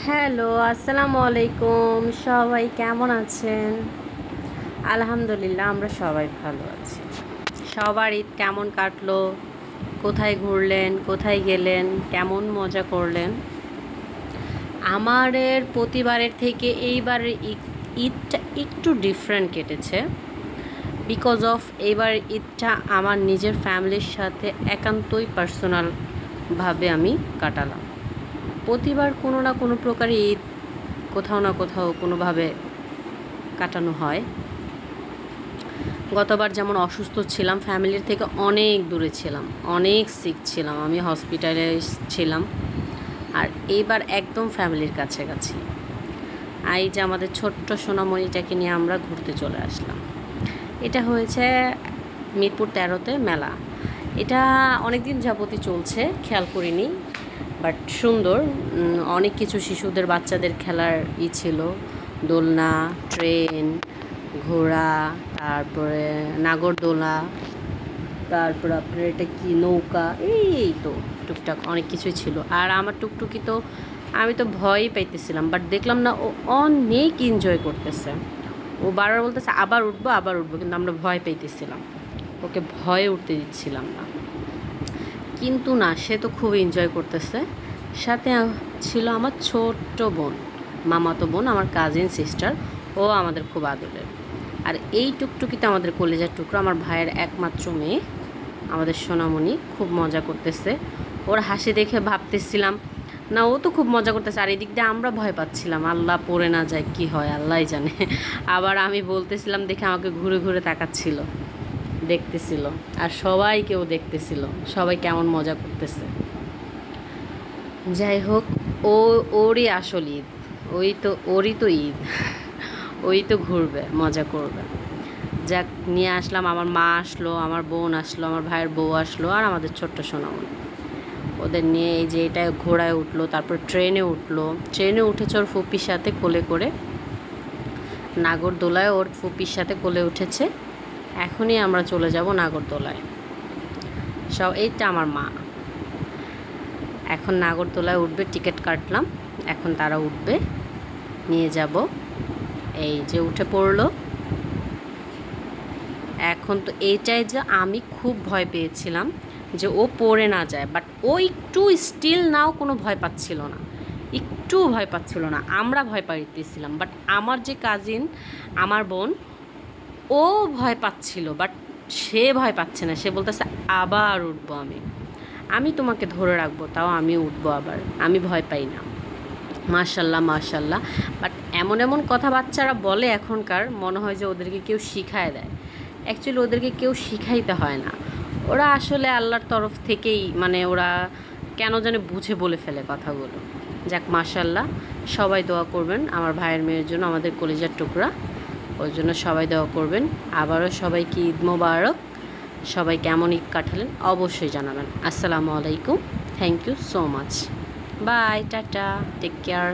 Hello, আসসালামু আলাইকুম। সবাই কেমন আছেন? আলহামদুলিল্লাহ, আমরা সবাই ভালো আছি। সবার ঈদ কেমন কাটলো? কোথায় ঘুরলেন? কোথায় গেলেন? কেমন মজা করলেন? আমাদের প্রতিবারের থেকে এইবারের ঈদটা একটু ডিফারেন্ট কেটেছে। বিকজ অফ এইবার ঈদটা আমার নিজের ফ্যামিলির সাথে একান্তই পার্সোনালভাবে আমি কাটালাম। প্রতিবার কোনো না কোনো প্রকারে ঈদ কোথাও না কোথাও কোনোভাবে কাটানো হয়। গতবার যেমন অসুস্থ ছিলাম, ফ্যামিলির থেকে অনেক দূরে ছিলাম, অনেক সিক ছিলাম, আমি হসপিটালে ছিলাম। আর এইবার একদম ফ্যামিলির কাছাকাছি। এই যে আমাদের ছোট্ট সোনামণিটাকে নিয়ে আমরা ঘুরতে চলে আসলাম। এটা হয়েছে মিরপুর 13-তে মেলা। এটা অনেক দিন যাবতই চলছে, খেয়াল করিনি, বাট সুন্দর। অনেক কিছু শিশুদের বাচ্চাদের খেলার ছিল, দোলনা, ট্রেন, ঘোড়া, তারপরে নাগরদোলা, তারপর আপনার এটা কি নৌকা, এই তো টুকটাক অনেক কিছুই ছিল। আর আমার টুকটুকি তো আমি তো ভয়ই পাইতেছিলাম, বাট দেখলাম না ও অনেক এনজয় করতেছে। ও বারবার বলতেছে আবার উঠবো আবার উঠবো, কিন্তু আমরা ভয় পাইতেছিলাম, ওকে ভয়ে উঠতে দিচ্ছিলাম না। কিন্তু না, সে তো খুব এনজয় করতেছে। সাথে ছিল আমার ছোট্ট বোন, মামাতো বোন, আমার কাজিন সিস্টার, ও আমাদের খুব আদরের। আর এই টুকটুকিতে আমাদের কলেজার টুকরো, আমার ভাইয়ের একমাত্র মেয়ে, আমাদের সোনামণি খুব মজা করতেছে। ওর হাসি দেখে ভাবতেছিলাম না, ও তো খুব মজা করতেছে, আর এদিক দিয়ে আমরা ভয় পাচ্ছিলাম আল্লাহ পড়ে না যায়, কি হয় আল্লাহই জানে। আবার আমি বলতেছিলাম দেখে আমাকে ঘুরে ঘুরে তাকাচ্ছিল, দেখতেছিল, আর সবাইকেও দেখতেছিল, সবাই কেমন মজা করতেছে। যাই হোক, ও ওরই আসল ঈদ, ওরই তো ঈদ, ওই তো ঘুরবে, মজা করবে। যাক, নিয়ে আসলাম, আমার মা আসলো, আমার বোন আসলো, আমার ভাইয়ের বউ আসলো, আর আমাদের ছোট্ট সোনামণি। ওদের নিয়ে এই যে এটা ঘোড়ায় উঠলো, তারপর ট্রেনে উঠলো, ট্রেনে উঠেছে ওর ফুপির সাথে কোলে করে, নাগরদোলায় ওর ফুপির সাথে কোলে উঠেছে। এখনই আমরা চলে যাব নাগরদোলায়। এইটা আমার মা এখন নাগরদোলায় উঠবে, টিকিট কাটলাম, এখন তারা উঠবে, নিয়ে যাব। এই যে উঠে পড়লো। এখন তো এইটাই যে আমি খুব ভয় পেয়েছিলাম যে ও পড়ে না যায়, বাট ও একটু স্টিল নাও কোনো ভয় পাচ্ছিল না, একটুও ভয় পাচ্ছিল না। আমরা ভয় পাইতেছিলাম, বাট আমার যে কাজিন, আমার বোন, ও ভয় পাচ্ছিল, বাট সে ভয় পাচ্ছে না। সে বলতেছে আবার উঠবো, আমি তোমাকে ধরে রাখবো, তাও আমি উঠবো আবার, আমি ভয় পাই না। মাশাল্লাহ মাশাল্লাহ। বাট এমন এমন কথা বাচ্চারা বলে এখনকার, মনে হয় যে ওদেরকে কেউ শিখায় দেয়। অ্যাকচুয়ালি ওদেরকে কেউ শিখাইতে হয় না, ওরা আসলে আল্লাহর তরফ থেকেই, মানে ওরা কেন জানে বুঝে বলে ফেলে কথাগুলো। যাক, মাশাল্লাহ। সবাই দোয়া করবেন আমার ভাইয়ের মেয়ের জন্য, আমাদের কলিজার টুকরা, ওই জন্য সবাই দোয়া করবেন। আবারও সবাইকে ঈদ মোবারক। সবাই কেমন ঈদ কাটালেন অবশ্যই জানাবেন। আসসালামু আলাইকুম, thank you so much, bye, tata, take care.